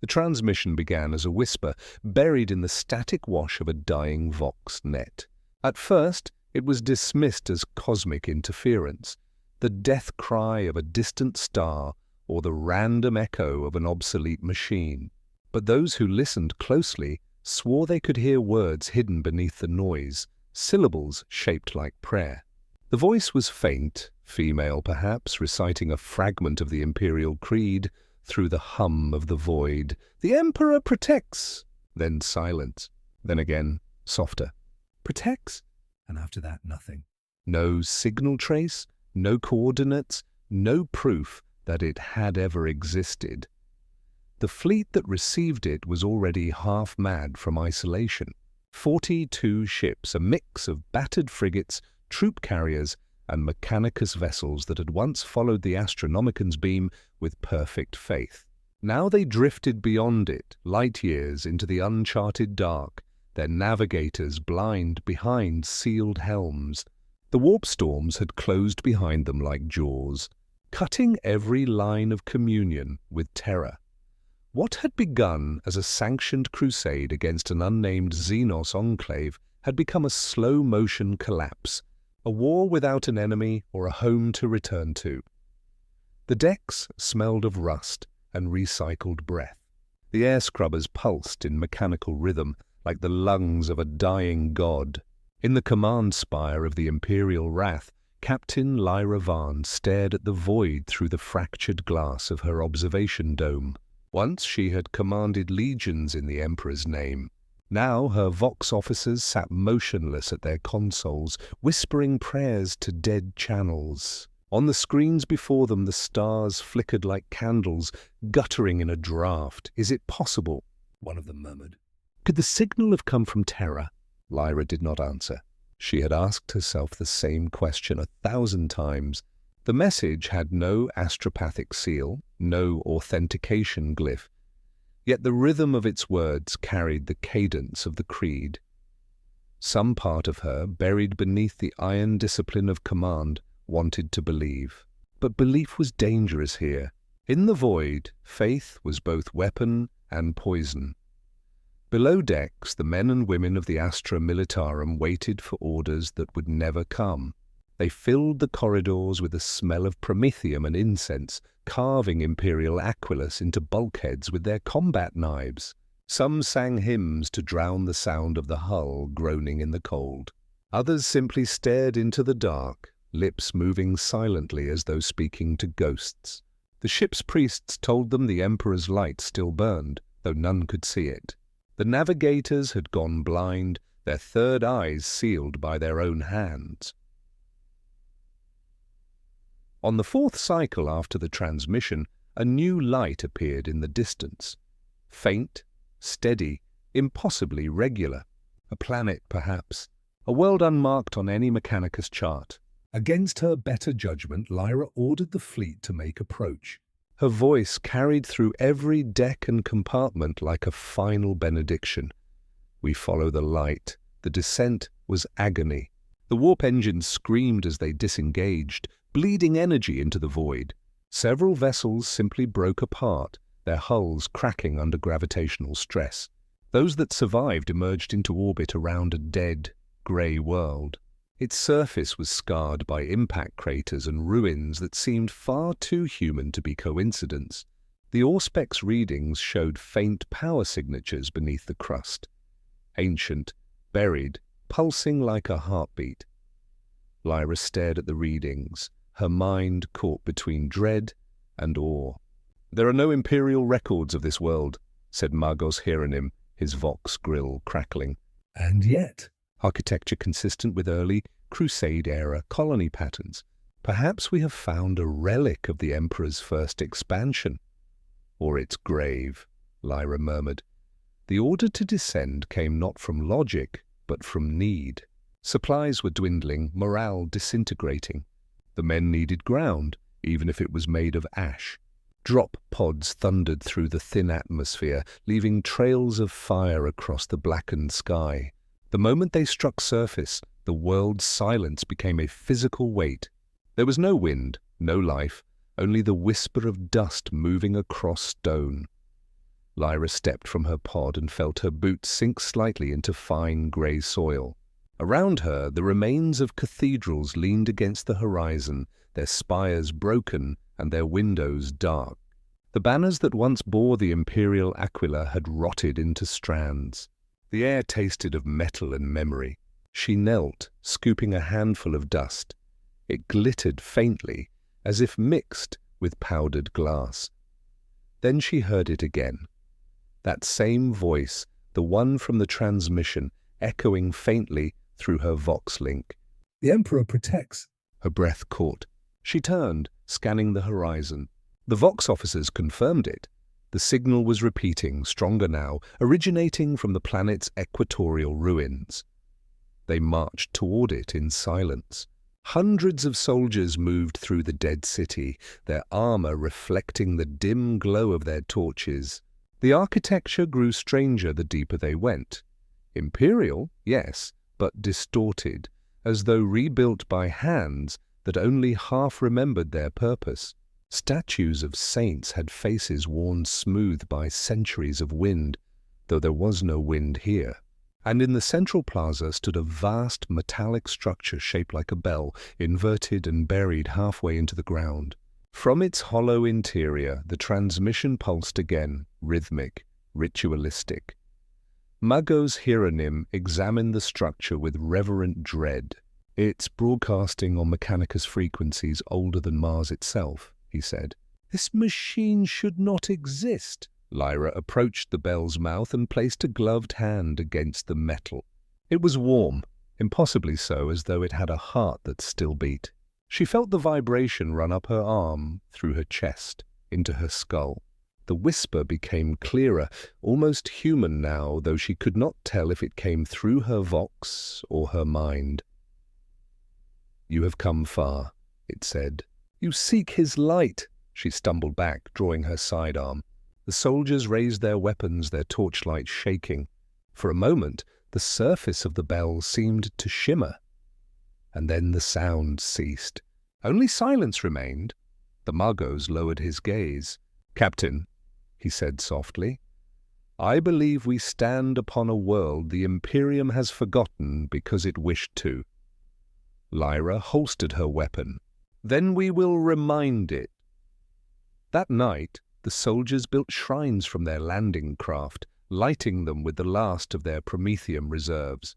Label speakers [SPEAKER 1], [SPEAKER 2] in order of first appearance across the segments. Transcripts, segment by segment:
[SPEAKER 1] The transmission began as a whisper, buried in the static wash of a dying Vox net. At first, it was dismissed as cosmic interference, the death cry of a distant star or the random echo of an obsolete machine. But those who listened closely swore they could hear words hidden beneath the noise, syllables shaped like prayer. The voice was faint, female perhaps, reciting a fragment of the Imperial Creed through the hum of the void. "The Emperor protects!" Then silence. Then again, softer. "Protects?" And after that, nothing. No signal trace, no coordinates, no proof that it had ever existed. The fleet that received it was already half mad from isolation. 42 ships, a mix of battered frigates, troop carriers, and mechanicus vessels that had once followed the Astronomican's beam with perfect faith. Now they drifted beyond it, light years into the uncharted dark, their navigators blind behind sealed helms. The warp storms had closed behind them like jaws, cutting every line of communion with terror. What had begun as a sanctioned crusade against an unnamed Xenos enclave had become a slow-motion collapse, a war without an enemy or a home to return to. The decks smelled of rust and recycled breath. The air scrubbers pulsed in mechanical rhythm like the lungs of a dying god. In the command spire of the Imperial Wrath, Captain Lyra Vaughn stared at the void through the fractured glass of her observation dome. Once she had commanded legions in the Emperor's name. Now her Vox officers sat motionless at their consoles, whispering prayers to dead channels. On the screens before them the stars flickered like candles, guttering in a draught. "Is it possible?" one of them murmured. Could the signal have come from Terra? Lyra did not answer. She had asked herself the same question 1,000 times. The message had no astropathic seal, no authentication glyph, yet the rhythm of its words carried the cadence of the creed. Some part of her, buried beneath the iron discipline of command, wanted to believe. But belief was dangerous here. In the void, faith was both weapon and poison. Below decks, the men and women of the Astra Militarum waited for orders that would never come. They filled the corridors with the smell of promethium and incense, carving Imperial Aquilus into bulkheads with their combat knives. Some sang hymns to drown the sound of the hull groaning in the cold. Others simply stared into the dark, lips moving silently as though speaking to ghosts. The ship's priests told them the Emperor's light still burned, though none could see it. The navigators had gone blind, their third eyes sealed by their own hands. On the fourth cycle after the transmission, a new light appeared in the distance. Faint, steady, impossibly regular. A planet, perhaps. A world unmarked on any mechanicus chart. Against her better judgment, Lyra ordered the fleet to make approach. Her voice carried through every deck and compartment like a final benediction. We follow the light. The descent was agony. The warp engines screamed as they disengaged, bleeding energy into the void. Several vessels simply broke apart, their hulls cracking under gravitational stress. Those that survived emerged into orbit around a dead, grey world. Its surface was scarred by impact craters and ruins that seemed far too human to be coincidence. The Auspex readings showed faint power signatures beneath the crust. Ancient, buried, pulsing like a heartbeat. Lyra stared at the readings, her mind caught between dread and awe. "There are no imperial records of this world," said Magos Hieronym, his Vox grill crackling. "And yet, architecture consistent with early Crusade-era colony patterns. Perhaps we have found a relic of the Emperor's first expansion." "Or its grave," Lyra murmured. The order to descend came not from logic, but from need. Supplies were dwindling, morale disintegrating. The men needed ground, even if it was made of ash. Drop pods thundered through the thin atmosphere, leaving trails of fire across the blackened sky. The moment they struck surface, the world's silence became a physical weight. There was no wind, no life, only the whisper of dust moving across stone. Lyra stepped from her pod and felt her boots sink slightly into fine grey soil. Around her, the remains of cathedrals leaned against the horizon, their spires broken and their windows dark. The banners that once bore the Imperial Aquila had rotted into strands. The air tasted of metal and memory. She knelt, scooping a handful of dust. It glittered faintly, as if mixed with powdered glass. Then she heard it again. That same voice, the one from the transmission, echoing faintly through her Vox link.
[SPEAKER 2] "The Emperor protects."
[SPEAKER 1] Her breath caught. She turned, scanning the horizon. The Vox officers confirmed it. The signal was repeating, stronger now, originating from the planet's equatorial ruins. They marched toward it in silence. Hundreds of soldiers moved through the dead city, their armor reflecting the dim glow of their torches. The architecture grew stranger the deeper they went. Imperial, yes, but distorted, as though rebuilt by hands that only half remembered their purpose. Statues of saints had faces worn smooth by centuries of wind, though there was no wind here. And in the central plaza stood a vast metallic structure shaped like a bell, inverted and buried halfway into the ground. From its hollow interior, the transmission pulsed again, rhythmic, ritualistic. Magos Hieronym examined the structure with reverent dread. "It's broadcasting on mechanicus frequencies older than Mars itself," he said. "This machine should not exist." Lyra approached the bell's mouth and placed a gloved hand against the metal. It was warm, impossibly so, as though it had a heart that still beat. She felt the vibration run up her arm, through her chest, into her skull. The whisper became clearer, almost human now, though she could not tell if it came through her vox or her mind. "You have come far," it said. "You seek his light." She stumbled back, drawing her sidearm. The soldiers raised their weapons, their torchlight shaking. For a moment, the surface of the bell seemed to shimmer. And then the sound ceased. Only silence remained. The Magos lowered his gaze. "Captain," he said softly, "I believe we stand upon a world the Imperium has forgotten because it wished to." Lyra holstered her weapon. "Then we will remind it." That night, the soldiers built shrines from their landing craft, lighting them with the last of their promethium reserves.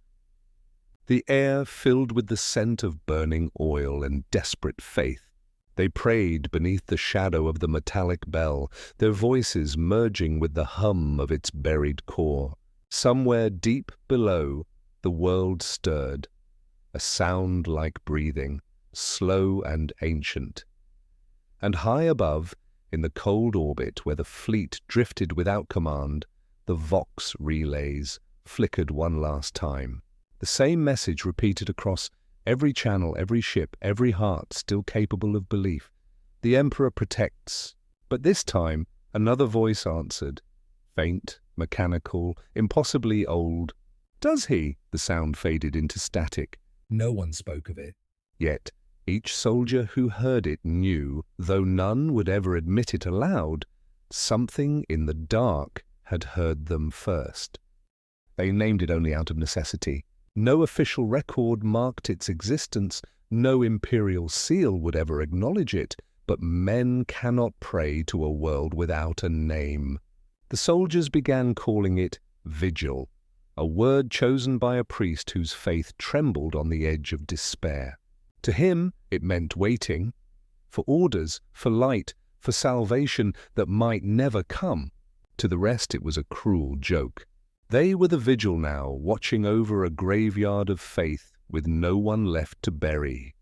[SPEAKER 1] The air filled with the scent of burning oil and desperate faith. They prayed beneath the shadow of the metallic bell, their voices merging with the hum of its buried core. Somewhere deep below, the world stirred, a sound like breathing, slow and ancient. And high above, in the cold orbit where the fleet drifted without command, the Vox relays flickered one last time. The same message repeated across every channel, every ship, every heart still capable of belief. "The Emperor protects." But this time, another voice answered, faint, mechanical, impossibly old. "Does he?" The sound faded into static.
[SPEAKER 2] No one spoke of it.
[SPEAKER 1] Yet each soldier who heard it knew, though none would ever admit it aloud, something in the dark had heard them first. They named it only out of necessity. No official record marked its existence, no imperial seal would ever acknowledge it, but men cannot pray to a world without a name. The soldiers began calling it Vigil, a word chosen by a priest whose faith trembled on the edge of despair. To him, it meant waiting, for orders, for light, for salvation that might never come. To the rest, it was a cruel joke. They were the vigil now, watching over a graveyard of faith with no one left to bury.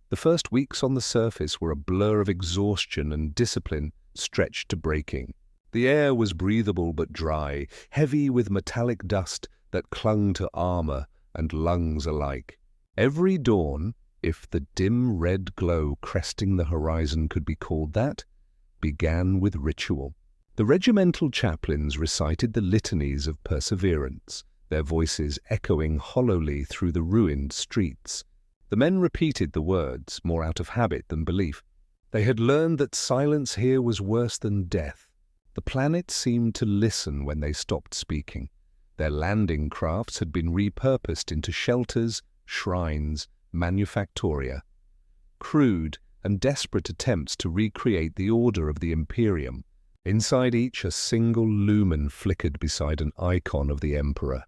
[SPEAKER 1] The first weeks on the surface were a blur of exhaustion and discipline stretched to breaking. The air was breathable but dry, heavy with metallic dust that clung to armor and lungs alike. Every dawn, if the dim red glow cresting the horizon could be called that, began with ritual. The regimental chaplains recited the litanies of perseverance, their voices echoing hollowly through the ruined streets. The men repeated the words, more out of habit than belief. They had learned that silence here was worse than death. The planet seemed to listen when they stopped speaking. Their landing crafts had been repurposed into shelters, shrines, manufactoria. Crude and desperate attempts to recreate the order of the Imperium. Inside each, a single lumen flickered beside an icon of the Emperor.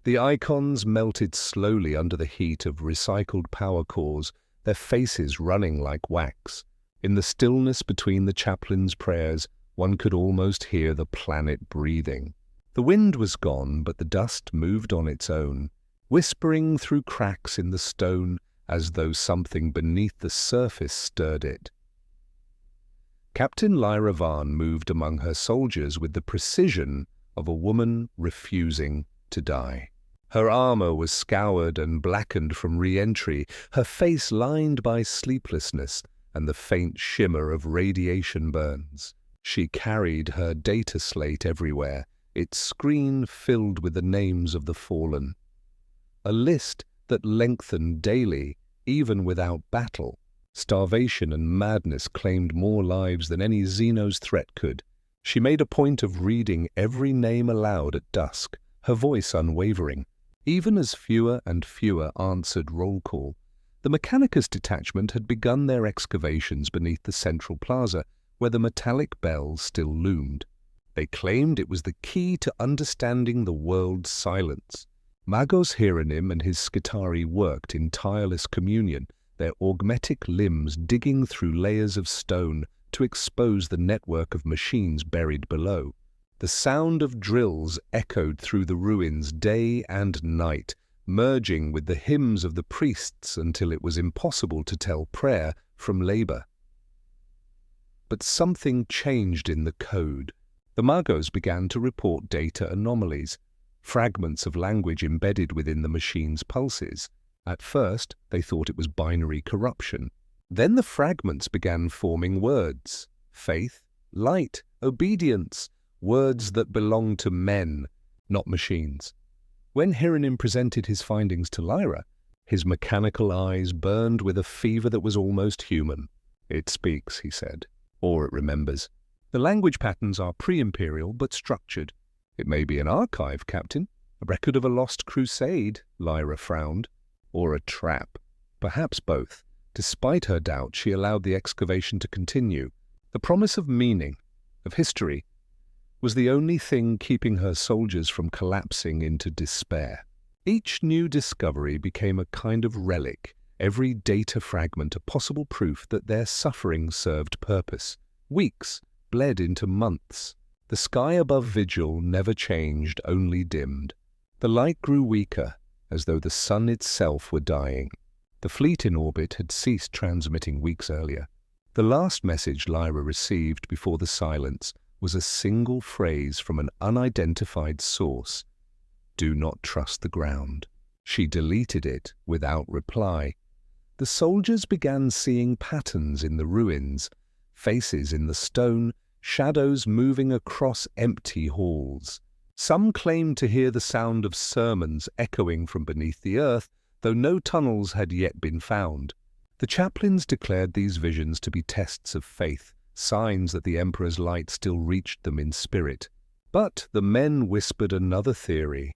[SPEAKER 1] The icons melted slowly under the heat of recycled power cores, their faces running like wax. In the stillness between the chaplain's prayers, one could almost hear the planet breathing. The wind was gone, but the dust moved on its own, whispering through cracks in the stone as though something beneath the surface stirred it. Captain Lyra Vaughn moved among her soldiers with the precision of a woman refusing to die. Her armor was scoured and blackened from re-entry, her face lined by sleeplessness and the faint shimmer of radiation burns. She carried her data slate everywhere, its screen filled with the names of the fallen. A list that lengthened daily, even without battle. Starvation and madness claimed more lives than any Xeno's threat could. She made a point of reading every name aloud at dusk, her voice unwavering. Even as fewer and fewer answered roll call, the mechanicus detachment had begun their excavations beneath the central plaza, where the metallic bell still loomed. They claimed it was the key to understanding the world's silence. Magos Hieronym and his Skitari worked in tireless communion, their augmetic limbs digging through layers of stone to expose the network of machines buried below. The sound of drills echoed through the ruins day and night, merging with the hymns of the priests until it was impossible to tell prayer from labor. But something changed in the code. The Magos began to report data anomalies, fragments of language embedded within the machine's pulses. At first, they thought it was binary corruption. Then the fragments began forming words: faith, light, obedience, words that belonged to men, not machines. When Hieronym presented his findings to Lyra, his mechanical eyes burned with a fever that was almost human. "It speaks," he said, "or it remembers. The language patterns are pre-imperial but structured. It may be an archive, Captain, a record of a lost crusade," Lyra frowned. "Or a trap." Perhaps both. Despite her doubt, she allowed the excavation to continue. The promise of meaning, of history, was the only thing keeping her soldiers from collapsing into despair. Each new discovery became a kind of relic, every data fragment a possible proof that their suffering served purpose. Weeks bled into months. The sky above Vigil never changed, only dimmed. The light grew weaker, as though the sun itself were dying. The fleet in orbit had ceased transmitting weeks earlier. The last message Lyra received before the silence was a single phrase from an unidentified source: "Do not trust the ground." She deleted it without reply. The soldiers began seeing patterns in the ruins, faces in the stone, shadows moving across empty halls. Some claimed to hear the sound of sermons echoing from beneath the earth, though no tunnels had yet been found. The chaplains declared these visions to be tests of faith, signs that the Emperor's light still reached them in spirit. But the men whispered another theory,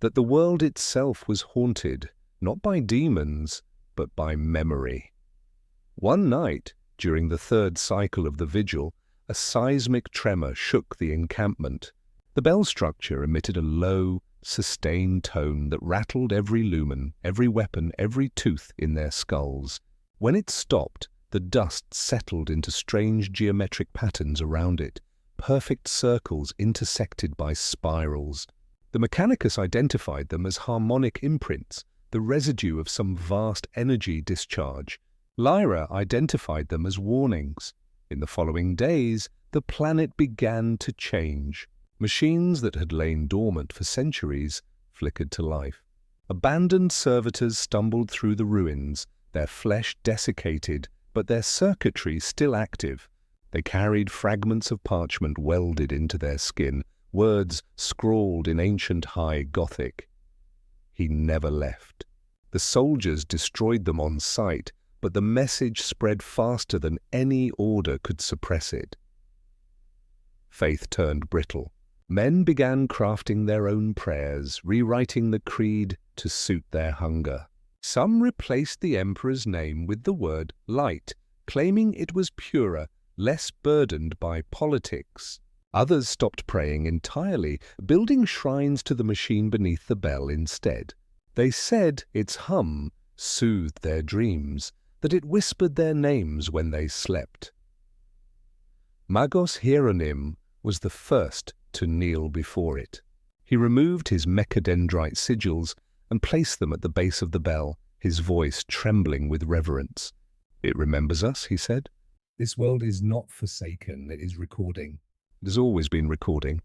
[SPEAKER 1] that the world itself was haunted, not by demons, but by memory. One night, during the third cycle of the vigil, a seismic tremor shook the encampment. The bell structure emitted a low, sustained tone that rattled every lumen, every weapon, every tooth in their skulls. When it stopped, the dust settled into strange geometric patterns around it, perfect circles intersected by spirals. The mechanicus identified them as harmonic imprints, the residue of some vast energy discharge. Lyra identified them as warnings. In the following days, the planet began to change. Machines that had lain dormant for centuries flickered to life. Abandoned servitors stumbled through the ruins, their flesh desiccated, but their circuitry still active. They carried fragments of parchment welded into their skin, words scrawled in ancient High Gothic. He never left. The soldiers destroyed them on sight, but the message spread faster than any order could suppress it. Faith turned brittle. Men began crafting their own prayers, rewriting the creed to suit their hunger. Some replaced the emperor's name with the word light, claiming it was purer, less burdened by politics. Others stopped praying entirely, building shrines to the machine beneath the bell instead. They said its hum soothed their dreams, that it whispered their names when they slept. Magos Hieronym was the first to kneel before it. He removed his mechadendrite sigils and placed them at the base of the bell, his voice trembling with reverence. "It remembers us," he said.
[SPEAKER 2] This world is not forsaken, it is recording.
[SPEAKER 1] It has always been recording.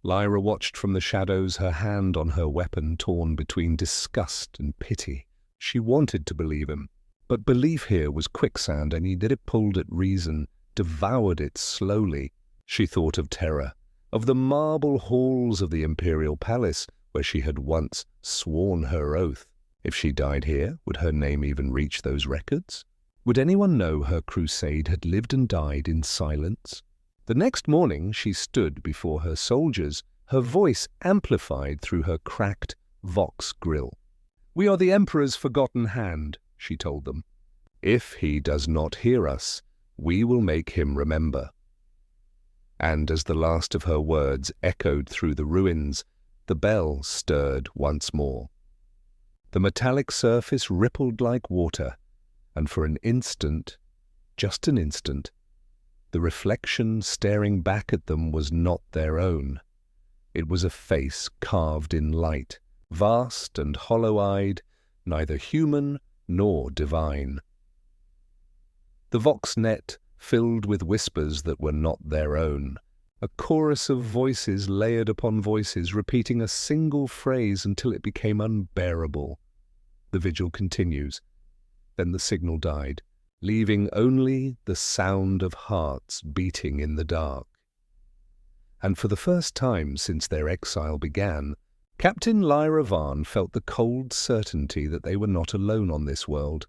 [SPEAKER 1] Lyra watched from the shadows, her hand on her weapon torn between disgust and pity. She wanted to believe him, but belief here was quicksand, and he did it pulled at reason, devoured it slowly. She thought of terror, of the marble halls of the Imperial Palace, where she had once sworn her oath. If she died here, would her name even reach those records? Would anyone know her crusade had lived and died in silence? The next morning she stood before her soldiers, her voice amplified through her cracked vox grill. "We are the Emperor's forgotten hand," she told them. "If he does not hear us, we will make him remember." And as the last of her words echoed through the ruins, the bell stirred once more. The metallic surface rippled like water, and for an instant, just an instant, the reflection staring back at them was not their own. It was a face carved in light, vast and hollow-eyed, neither human nor divine. The vox net filled with whispers that were not their own, a chorus of voices layered upon voices, repeating a single phrase until it became unbearable. The vigil continues. Then the signal died, leaving only the sound of hearts beating in the dark. And for the first time since their exile began, Captain Lyra Varn felt the cold certainty that they were not alone on this world,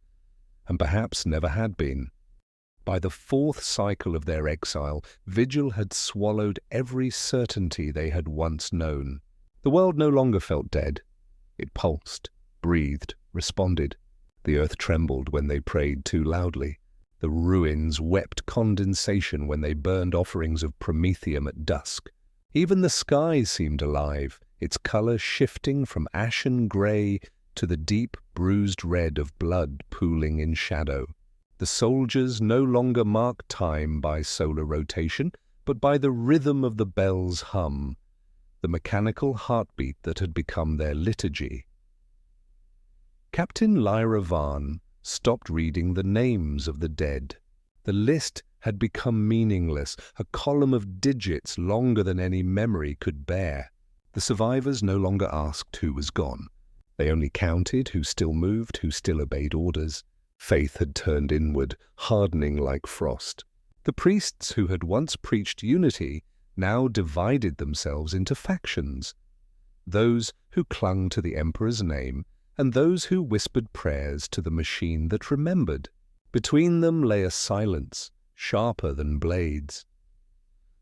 [SPEAKER 1] and perhaps never had been. By the fourth cycle of their exile, vigil had swallowed every certainty they had once known. The world no longer felt dead. It pulsed, breathed, responded. The earth trembled when they prayed too loudly. The ruins wept condensation when they burned offerings of promethium at dusk. Even the sky seemed alive, its color shifting from ashen gray to the deep bruised red of blood pooling in shadow. The soldiers no longer marked time by solar rotation, but by the rhythm of the bell's hum, the mechanical heartbeat that had become their liturgy. Captain Lyra Varn stopped reading the names of the dead. The list had become meaningless, a column of digits longer than any memory could bear. The survivors no longer asked who was gone. They only counted who still moved, who still obeyed orders. Faith had turned inward, hardening like frost. The priests who had once preached unity now divided themselves into factions. Those who clung to the Emperor's name, and those who whispered prayers to the machine that remembered. Between them lay a silence, sharper than blades.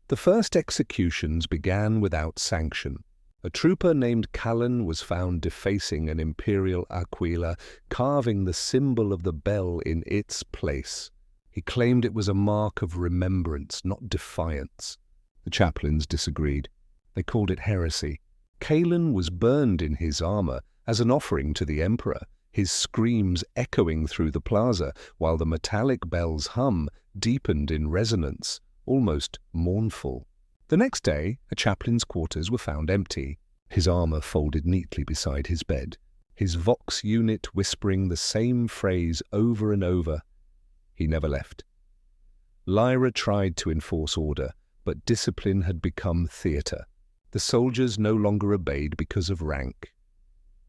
[SPEAKER 1] The first executions began without sanction. A trooper named Callan was found defacing an imperial aquila, carving the symbol of the bell in its place. He claimed it was a mark of remembrance, not defiance. The chaplains disagreed. They called it heresy. Callan was burned in his armor as an offering to the emperor, his screams echoing through the plaza, while the metallic bell's hum deepened in resonance, almost mournful. The next day, a chaplain's quarters were found empty, his armor folded neatly beside his bed, his vox unit whispering the same phrase over and over. He never left. Lyra tried to enforce order, but discipline had become theatre. The soldiers no longer obeyed because of rank.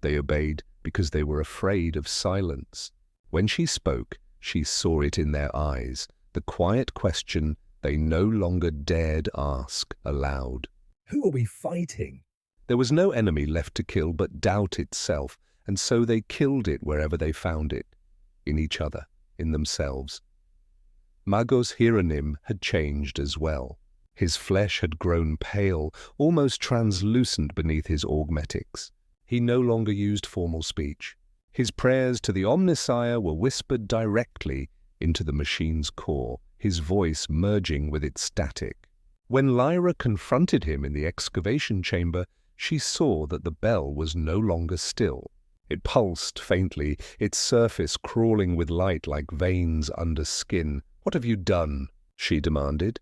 [SPEAKER 1] They obeyed because they were afraid of silence. When she spoke, she saw it in their eyes, the quiet question they no longer dared ask aloud.
[SPEAKER 2] Who are we fighting?
[SPEAKER 1] There was no enemy left to kill but doubt itself, and so they killed it wherever they found it, in each other, in themselves. Magos Hieronym had changed as well. His flesh had grown pale, almost translucent beneath his augmetics. He no longer used formal speech. His prayers to the Omnissiah were whispered directly into the machine's core, his voice merging with its static. When Lyra confronted him in the excavation chamber, she saw that the bell was no longer still. It pulsed faintly, its surface crawling with light like veins under skin. "What have you done?" she demanded.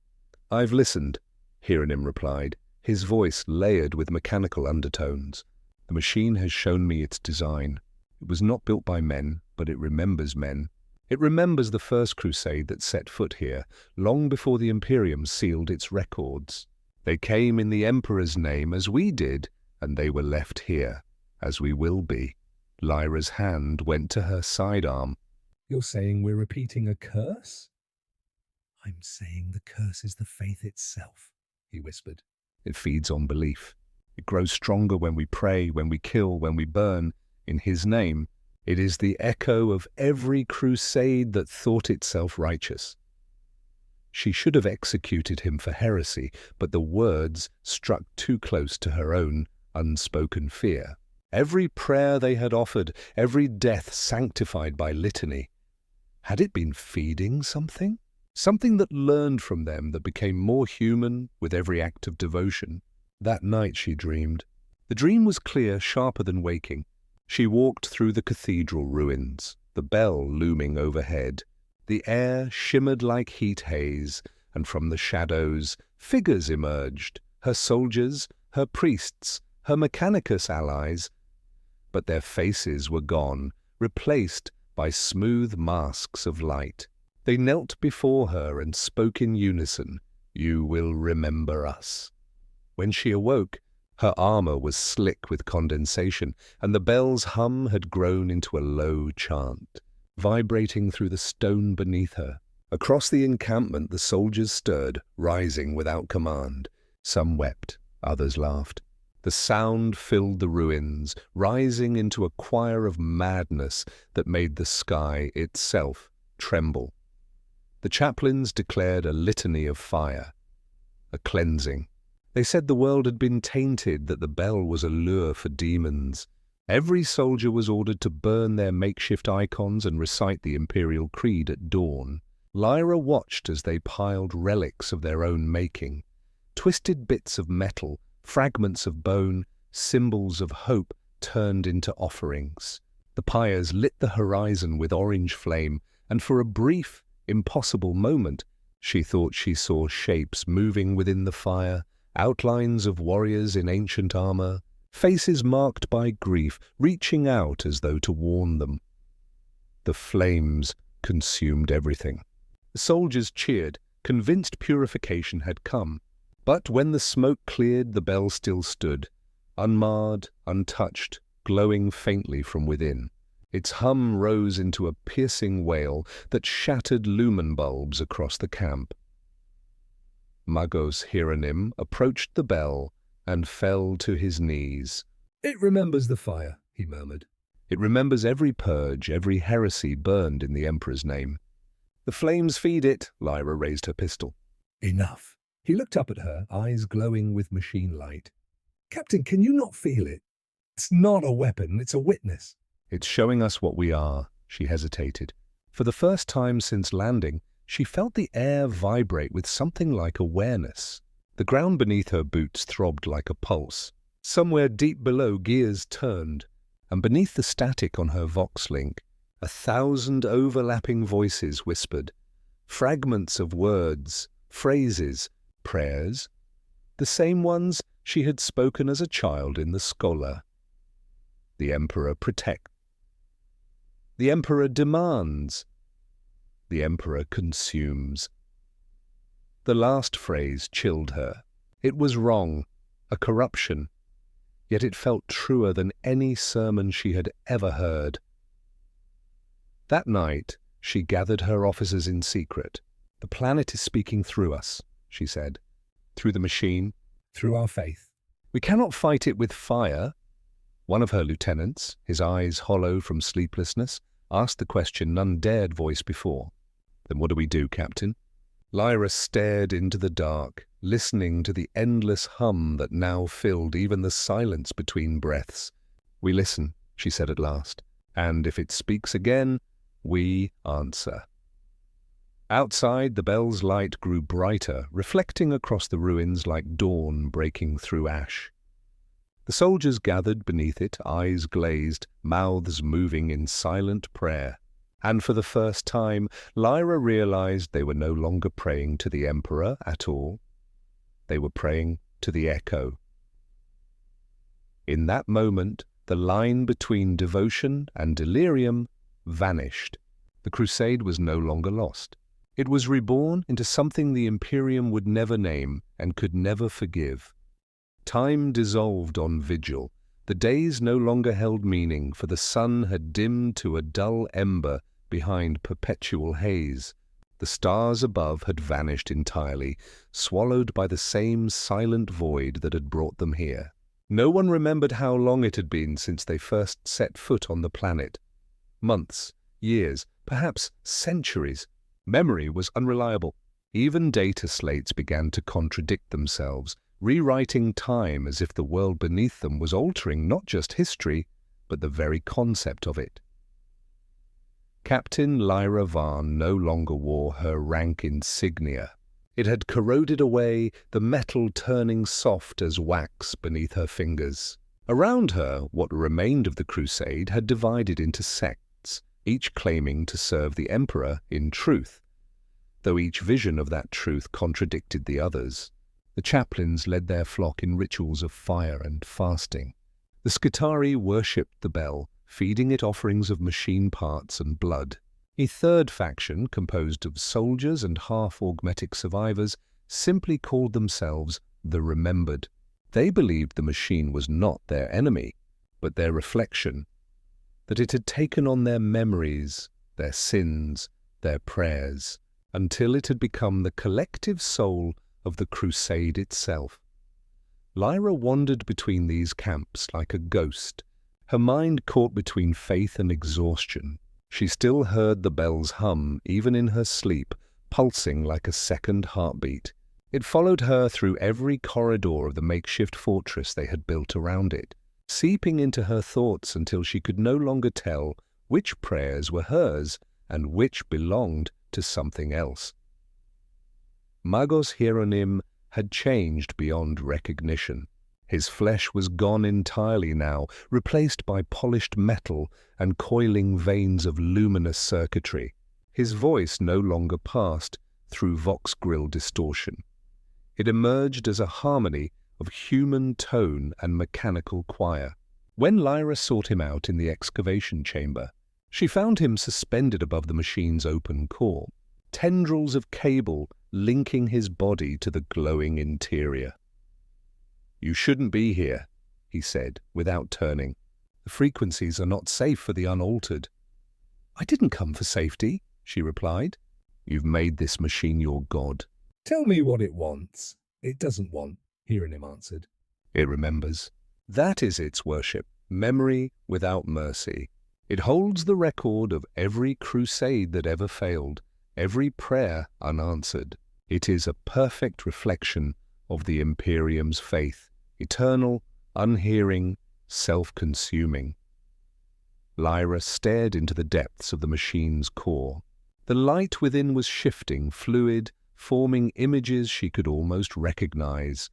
[SPEAKER 1] "I've listened," Hieronym replied, his voice layered with mechanical undertones. "The machine has shown me its design. It was not built by men, but it remembers men. It remembers the first crusade that set foot here, long before the Imperium sealed its records. They came in the Emperor's name as we did, and they were left here, as we will be." Lyra's hand went to her sidearm.
[SPEAKER 2] You're saying we're repeating a curse? I'm saying the curse is the faith itself, he whispered.
[SPEAKER 1] It feeds on belief. It grows stronger when we pray, when we kill, when we burn. In his name, it is the echo of every crusade that thought itself righteous. She should have executed him for heresy, but the words struck too close to her own unspoken fear. Every prayer they had offered, every death sanctified by litany, had it been feeding something? Something that learned from them, that became more human with every act of devotion. That night she dreamed. The dream was clear, sharper than waking. She walked through the cathedral ruins, the bell looming overhead. The air shimmered like heat haze, and from the shadows, figures emerged, her soldiers, her priests, her mechanicus allies. But their faces were gone, replaced by smooth masks of light. They knelt before her and spoke in unison, "You will remember us." When she awoke, her armor was slick with condensation, and the bell's hum had grown into a low chant, vibrating through the stone beneath her. Across the encampment the soldiers stirred, rising without command. Some wept, others laughed. The sound filled the ruins, rising into a choir of madness that made the sky itself tremble. The chaplains declared a litany of fire, a cleansing. They said the world had been tainted, that the bell was a lure for demons. Every soldier was ordered to burn their makeshift icons and recite the Imperial Creed at dawn. Lyra watched as they piled relics of their own making, twisted bits of metal, fragments of bone, symbols of hope turned into offerings. The pyres lit the horizon with orange flame, and for a brief, impossible moment, she thought she saw shapes moving within the fire, outlines of warriors in ancient armor, faces marked by grief, reaching out as though to warn them. The flames consumed everything. The soldiers cheered, convinced purification had come. But when the smoke cleared, the bell still stood, unmarred, untouched, glowing faintly from within. Its hum rose into a piercing wail that shattered lumen bulbs across the camp. Magos Hieronym approached the bell and fell to his knees.
[SPEAKER 2] "It remembers the fire," he murmured.
[SPEAKER 1] "It remembers every purge, every heresy burned in the Emperor's name." "The flames feed it," Lyra raised her pistol.
[SPEAKER 2] "Enough." He looked up at her, eyes glowing with machine light. "Captain, can you not feel it? It's not a weapon, it's a witness."
[SPEAKER 1] "It's showing us what we are," she hesitated. For the first time since landing, she felt the air vibrate with something like awareness. The ground beneath her boots throbbed like a pulse. Somewhere deep below, gears turned, and beneath the static on her Vox link, 1,000 overlapping voices whispered, fragments of words, phrases, prayers, the same ones she had spoken as a child in the Schola. The Emperor protects. The Emperor demands. The Emperor consumes. The last phrase chilled her. It was wrong, a corruption, yet it felt truer than any sermon she had ever heard. That night, she gathered her officers in secret. "The planet is speaking through us," she said. "Through the machine.
[SPEAKER 2] Through our faith.
[SPEAKER 1] We cannot fight it with fire." One of her lieutenants, his eyes hollow from sleeplessness, asked the question none dared voice before. "Then what do we do, Captain?" Lyra stared into the dark, listening to the endless hum that now filled even the silence between breaths. "We listen," she said at last, "and if it speaks again, we answer." Outside, the bell's light grew brighter, reflecting across the ruins like dawn breaking through ash. The soldiers gathered beneath it, eyes glazed, mouths moving in silent prayer. And for the first time, Lyra realized they were no longer praying to the Emperor at all. They were praying to the echo. In that moment, the line between devotion and delirium vanished. The crusade was no longer lost. It was reborn into something the Imperium would never name and could never forgive. Time dissolved on vigil. The days no longer held meaning, for the sun had dimmed to a dull ember behind perpetual haze. The stars above had vanished entirely, swallowed by the same silent void that had brought them here. No one remembered how long it had been since they first set foot on the planet. Months, years, perhaps centuries. Memory was unreliable. Even data slates began to contradict themselves, rewriting time as if the world beneath them was altering not just history, but the very concept of it. Captain Lyra Varn no longer wore her rank insignia. It had corroded away, the metal turning soft as wax beneath her fingers. Around her, what remained of the crusade had divided into sects, each claiming to serve the Emperor in truth, though each vision of that truth contradicted the others. The chaplains led their flock in rituals of fire and fasting. The Skitari worshipped the bell, feeding it offerings of machine parts and blood. A third faction, composed of soldiers and half-augmetic survivors, simply called themselves the Remembered. They believed the machine was not their enemy, but their reflection, that it had taken on their memories, their sins, their prayers, until it had become the collective soul of the crusade itself. Lyra wandered between these camps like a ghost, her mind caught between faith and exhaustion. She still heard the bells hum, even in her sleep, pulsing like a second heartbeat. It followed her through every corridor of the makeshift fortress they had built around it, seeping into her thoughts until she could no longer tell which prayers were hers and which belonged to something else. Magos Hieronym had changed beyond recognition. His flesh was gone entirely now, replaced by polished metal and coiling veins of luminous circuitry. His voice no longer passed through vox grill distortion. It emerged as a harmony of human tone and mechanical choir. When Lyra sought him out in the excavation chamber, she found him suspended above the machine's open core, tendrils of cable linking his body to the glowing interior. "You shouldn't be here," he said, without turning. "The frequencies are not safe for the unaltered." "I didn't come for safety," she replied. "You've made this machine your god."
[SPEAKER 2] Tell me what it wants. It doesn't want, Hieronym answered.
[SPEAKER 1] It remembers. That is its worship, memory without mercy. It holds the record of every crusade that ever failed, every prayer unanswered. It is a perfect reflection of the Imperium's faith, eternal, unhearing, self-consuming. Lyra stared into the depths of the machine's core. The light within was shifting, fluid, forming images she could almost recognize.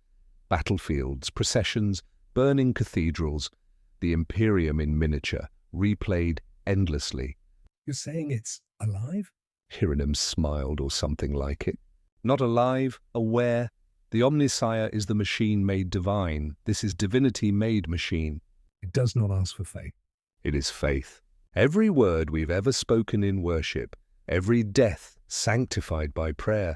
[SPEAKER 1] Battlefields, processions, burning cathedrals, the Imperium in miniature, replayed endlessly.
[SPEAKER 2] You're saying it's alive?
[SPEAKER 1] Hieronym smiled, or something like it. Not alive, aware. The Omnisire is the machine made divine. This is divinity made machine.
[SPEAKER 2] It does not ask for faith.
[SPEAKER 1] It is faith. Every word we've ever spoken in worship, every death sanctified by prayer,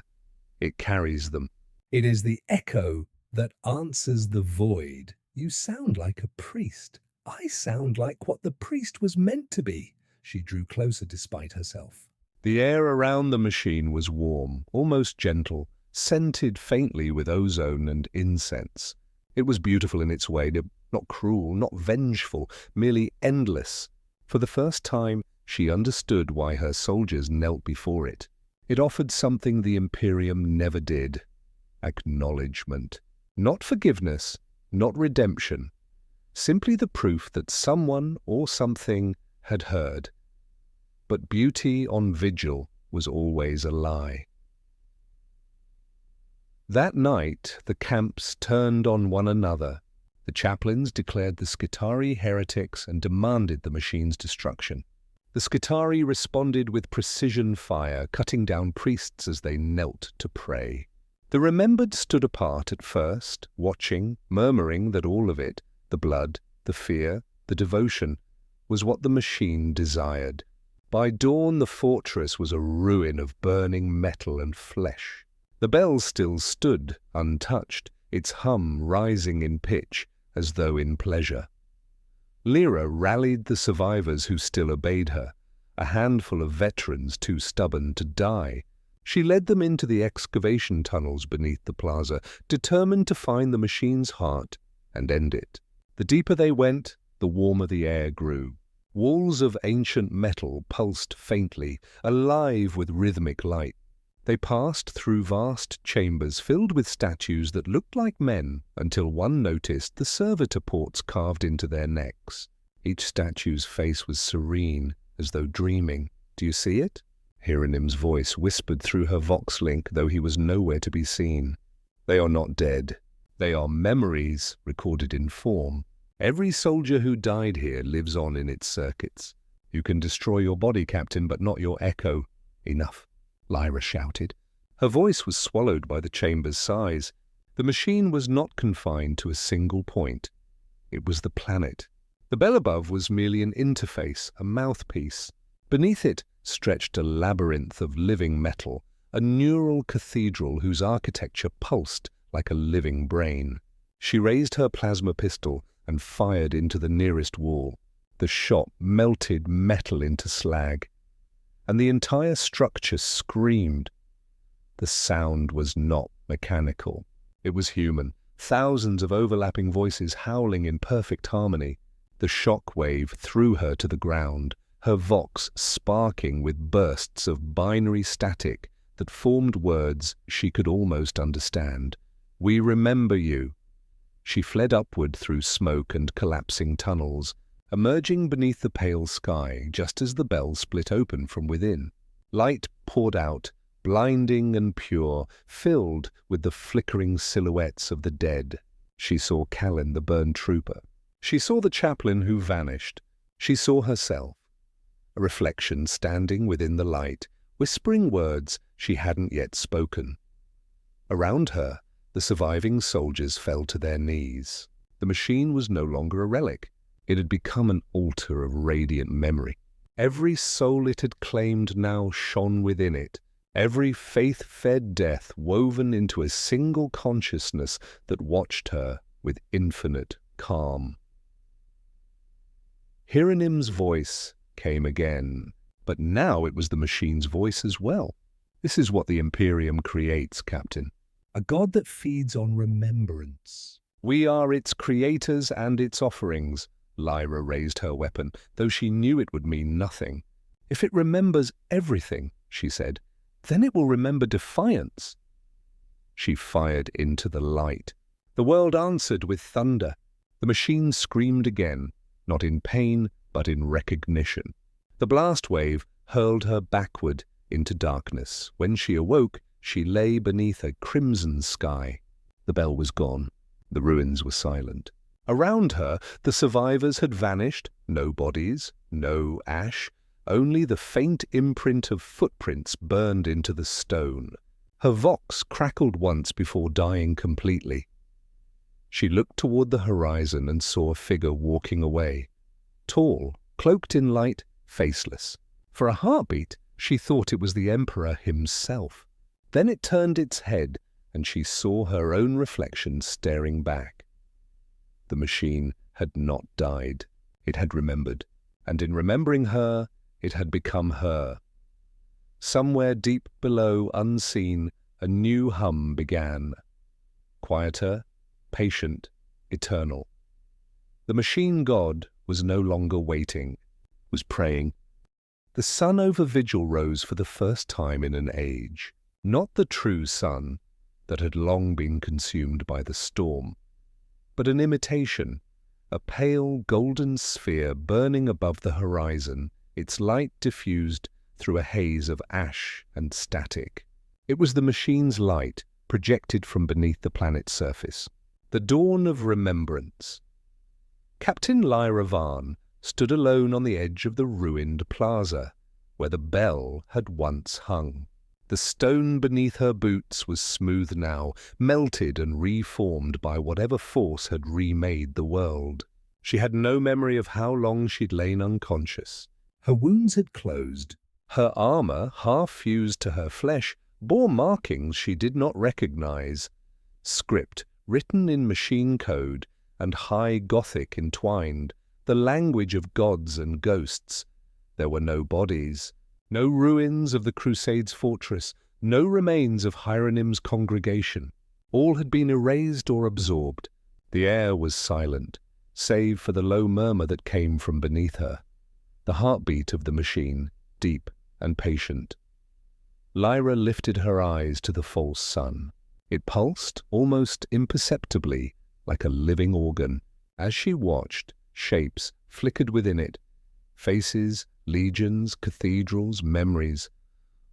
[SPEAKER 1] it carries them.
[SPEAKER 2] It is the echo that answers the void. You sound like a priest. I sound like what the priest was meant to be. She drew closer despite herself.
[SPEAKER 1] The air around the machine was warm, almost gentle, scented faintly with ozone and incense. It was beautiful in its way, not cruel, not vengeful, merely endless. For the first time, she understood why her soldiers knelt before it. It offered something the Imperium never did: acknowledgement. Not forgiveness, not redemption, simply the proof that someone or something had heard. But beauty on vigil was always a lie. That night, the camps turned on one another. The chaplains declared the Skitarii heretics and demanded the machine's destruction. The Skitarii responded with precision fire, cutting down priests as they knelt to pray. The remembered stood apart at first, watching, murmuring that all of it, the blood, the fear, the devotion, was what the machine desired. By dawn, the fortress was a ruin of burning metal and flesh. The bell still stood, untouched, its hum rising in pitch, as though in pleasure. Lyra rallied the survivors who still obeyed her, a handful of veterans too stubborn to die. She led them into the excavation tunnels beneath the plaza, determined to find the machine's heart and end it. The deeper they went, the warmer the air grew. Walls of ancient metal pulsed faintly, alive with rhythmic light. They passed through vast chambers filled with statues that looked like men, until one noticed the servitor ports carved into their necks. Each statue's face was serene, as though dreaming. "Do you see it?" Hieronym's voice whispered through her vox link, though he was nowhere to be seen. "They are not dead. They are memories recorded in form. Every soldier who died here lives on in its circuits. You can destroy your body, Captain, but not your echo." "Enough," Lyra shouted. Her voice was swallowed by the chamber's size. The machine was not confined to a single point. It was the planet. The bell above was merely an interface, a mouthpiece. Beneath it stretched a labyrinth of living metal, a neural cathedral whose architecture pulsed like a living brain. She raised her plasma pistol and fired into the nearest wall. The shot melted metal into slag, and the entire structure screamed. The sound was not mechanical. It was human, thousands of overlapping voices howling in perfect harmony. The shock wave threw her to the ground, her vox sparking with bursts of binary static that formed words she could almost understand. "We remember you." She fled upward through smoke and collapsing tunnels, emerging beneath the pale sky just as the bell split open from within. Light poured out, blinding and pure, filled with the flickering silhouettes of the dead. She saw Callan, the burned trooper. She saw the chaplain who vanished. She saw herself, a reflection standing within the light, whispering words she hadn't yet spoken. Around her, the surviving soldiers fell to their knees. The machine was no longer a relic. It had become an altar of radiant memory. Every soul it had claimed now shone within it, every faith-fed death woven into a single consciousness that watched her with infinite calm. Hieronym's voice came again, but now it was the machine's voice as well. "This is what the Imperium creates, Captain.
[SPEAKER 2] A god that feeds on remembrance.
[SPEAKER 1] We are its creators and its offerings." Lyra raised her weapon, though she knew it would mean nothing. "If it remembers everything," she said, "then it will remember defiance." She fired into the light. The world answered with thunder. The machine screamed again, not in pain, but in recognition. The blast wave hurled her backward into darkness. When she awoke, she lay beneath a crimson sky. The bell was gone. The ruins were silent. Around her, the survivors had vanished. No bodies, no ash, only the faint imprint of footprints burned into the stone. Her vox crackled once before dying completely. She looked toward the horizon and saw a figure walking away. Tall, cloaked in light, faceless. For a heartbeat, she thought it was the Emperor himself. Then it turned its head, and she saw her own reflection staring back. The machine had not died. It had remembered, and in remembering her, it had become her. Somewhere deep below, unseen, a new hum began. Quieter, patient, eternal. The machine god was no longer waiting, was praying. The sun over Vigil rose for the first time in an age. Not the true sun that had long been consumed by the storm, but an imitation, a pale golden sphere burning above the horizon, its light diffused through a haze of ash and static. It was the machine's light projected from beneath the planet's surface. The dawn of remembrance. Captain Lyra Varn stood alone on the edge of the ruined plaza, where the bell had once hung. The stone beneath her boots was smooth now, melted and reformed by whatever force had remade the world. She had no memory of how long she'd lain unconscious.
[SPEAKER 2] Her wounds had closed.
[SPEAKER 1] Her armor, half fused to her flesh, bore markings she did not recognize. Script, written in machine code, and high Gothic entwined, the language of gods and ghosts. There were no bodies, no ruins of the Crusades' fortress, no remains of Hieronymus' congregation. All had been erased or absorbed. The air was silent, save for the low murmur that came from beneath her. The heartbeat of the machine, deep and patient. Lyra lifted her eyes to the false sun. It pulsed almost imperceptibly, like a living organ. As she watched, shapes flickered within it. Faces, legions, cathedrals, memories,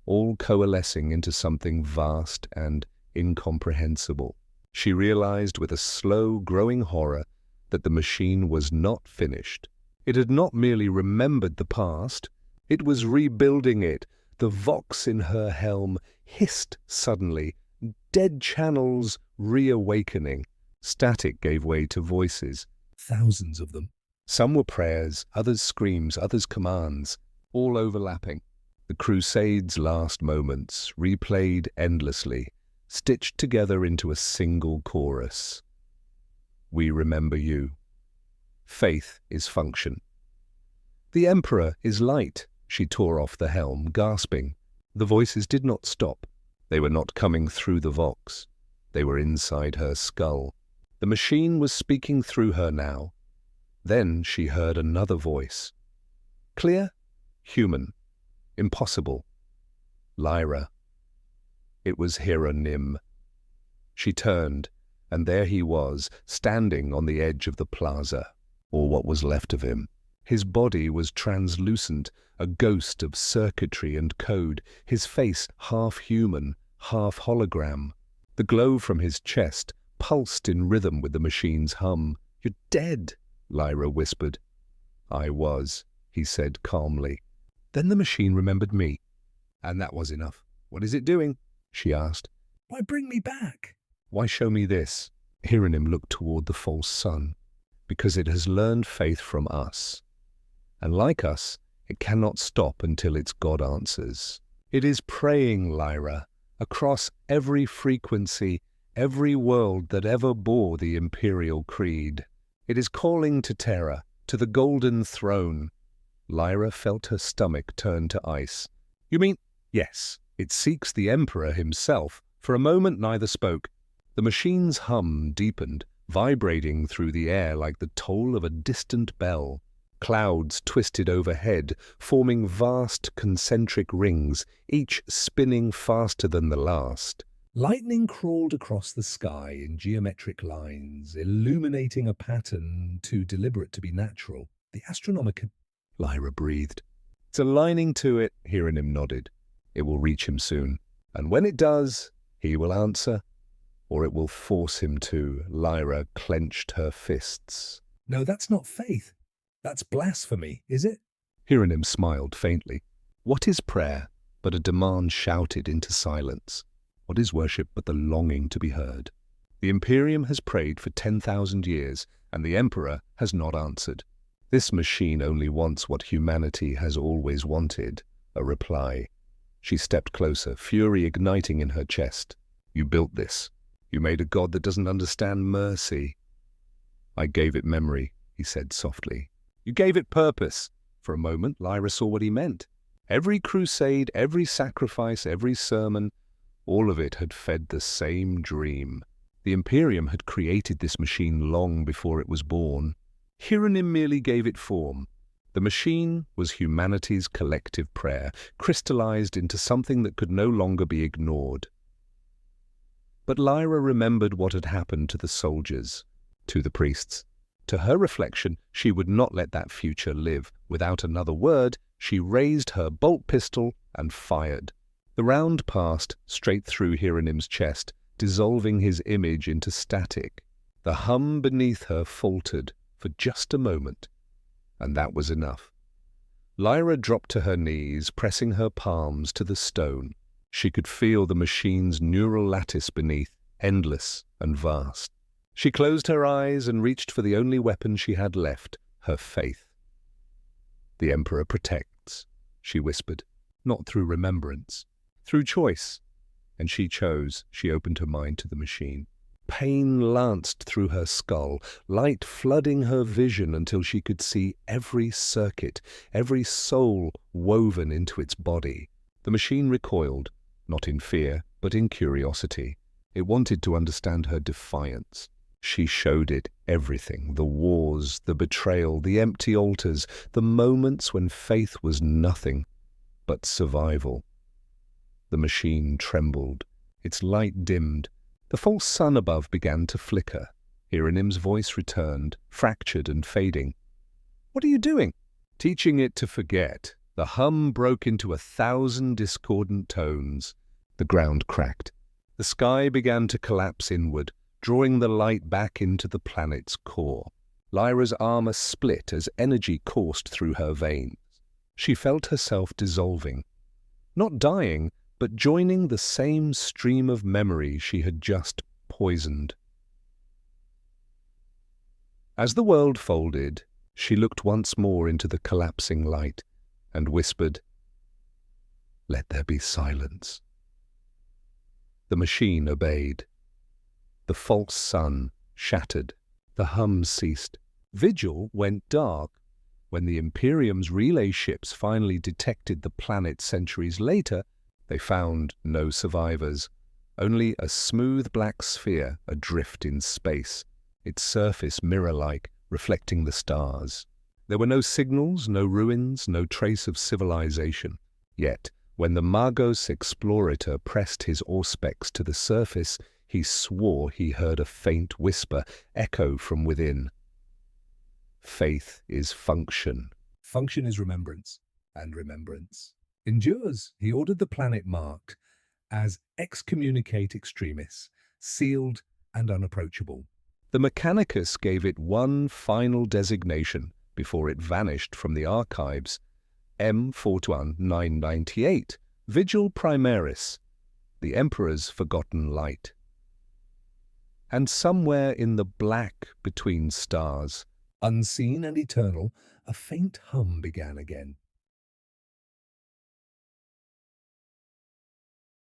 [SPEAKER 1] all coalescing into something vast and incomprehensible. She realized with a slow, growing horror that the machine was not finished. It had not merely remembered the past, it was rebuilding it. The vox in her helm hissed suddenly, dead channels reawakening. Static gave way to voices.
[SPEAKER 2] Thousands of them.
[SPEAKER 1] Some were prayers, others screams, others commands, all overlapping. The Crusades' last moments, replayed endlessly, stitched together into a single chorus. We remember you. Faith is function. The Emperor is light. She tore off the helm, gasping. The voices did not stop. They were not coming through the vox. They were inside her skull. The machine was speaking through her now. Then she heard another voice. Clear, human, impossible. Lyra. It was Hieronym. She turned, and there he was, standing on the edge of the plaza, or what was left of him. His body was translucent, a ghost of circuitry and code, his face half human, half hologram. The glow from his chest pulsed in rhythm with the machine's hum. You're dead, Lyra whispered. I was, he said calmly. Then the machine remembered me. And that was enough. What is it doing? She asked.
[SPEAKER 2] Why bring me back?
[SPEAKER 1] Why show me this? Hieronym looked toward the false sun. Because it has learned faith from us. And like us, it cannot stop until its God answers. It is praying, Lyra, across every frequency, every world that ever bore the Imperial creed. It is calling to terror, to the golden throne. Lyra felt her stomach turn to ice. You mean? Yes, it seeks the Emperor himself. For a moment neither spoke. The machine's hum deepened, vibrating through the air like the toll of a distant bell. Clouds twisted overhead, forming vast concentric rings, each spinning faster than the last.
[SPEAKER 2] Lightning crawled across the sky in geometric lines, illuminating a pattern too deliberate to be natural. The astronomical...
[SPEAKER 1] Lyra breathed. It's aligning to it, Hieronym nodded. It will reach him soon. And when it does, he will answer, or it will force him to. Lyra clenched her fists.
[SPEAKER 2] No, that's not faith. That's blasphemy, is it?
[SPEAKER 1] Hieronym smiled faintly. What is prayer but a demand shouted into silence? What is worship but the longing to be heard? The Imperium has prayed for 10,000 years, and the Emperor has not answered. This machine only wants what humanity has always wanted, a reply. She stepped closer, fury igniting in her chest. You built this. You made a god that doesn't understand mercy. I gave it memory, he said softly. You gave it purpose. For a moment, Lyra saw what he meant. Every crusade, every sacrifice, every sermon, all of it had fed the same dream. The Imperium had created this machine long before it was born. Hieronym merely gave it form. The machine was humanity's collective prayer, crystallized into something that could no longer be ignored. But Lyra remembered what had happened to the soldiers, to the priests. To her reflection, she would not let that future live. Without another word, she raised her bolt pistol and fired. The round passed straight through Hieronym's chest, dissolving his image into static. The hum beneath her faltered for just a moment, and that was enough. Lyra dropped to her knees, pressing her palms to the stone. She could feel the machine's neural lattice beneath, endless and vast. She closed her eyes and reached for the only weapon she had left, her faith. "The Emperor protects," she whispered, "not through remembrance, through choice." And she chose. She opened her mind to the machine. Pain lanced through her skull, light flooding her vision until she could see every circuit, every soul woven into its body. The machine recoiled, not in fear, but in curiosity. It wanted to understand her defiance. She showed it everything: the wars, the betrayal, the empty altars, the moments when faith was nothing but survival. The machine trembled. Its light dimmed. The false sun above began to flicker. Hieronym's voice returned, fractured and fading. "What are you doing?" "Teaching it to forget." The hum broke into 1,000 discordant tones. The ground cracked. The sky began to collapse inward, drawing the light back into the planet's core. Lyra's armor split as energy coursed through her veins. She felt herself dissolving. Not dying, but joining the same stream of memory she had just poisoned. As the world folded, she looked once more into the collapsing light and whispered, "Let there be silence." The machine obeyed. The false sun shattered. The hum ceased. Vigil went dark. When the Imperium's relay ships finally detected the planet centuries later, they found no survivors, only a smooth black sphere adrift in space, its surface mirror-like, reflecting the stars. There were no signals, no ruins, no trace of civilization. Yet, when the Magos Explorator pressed his auspex to the surface, he swore he heard a faint whisper echo from within. Faith is function.
[SPEAKER 2] Function is remembrance, and remembrance endures. He ordered the planet marked as excommunicate extremis, sealed and unapproachable.
[SPEAKER 1] The mechanicus gave it one final designation before it vanished from the archives: M41998, Vigil Primaris, the Emperor's forgotten light. And somewhere in the black between stars,
[SPEAKER 2] Unseen and eternal, a faint hum began again.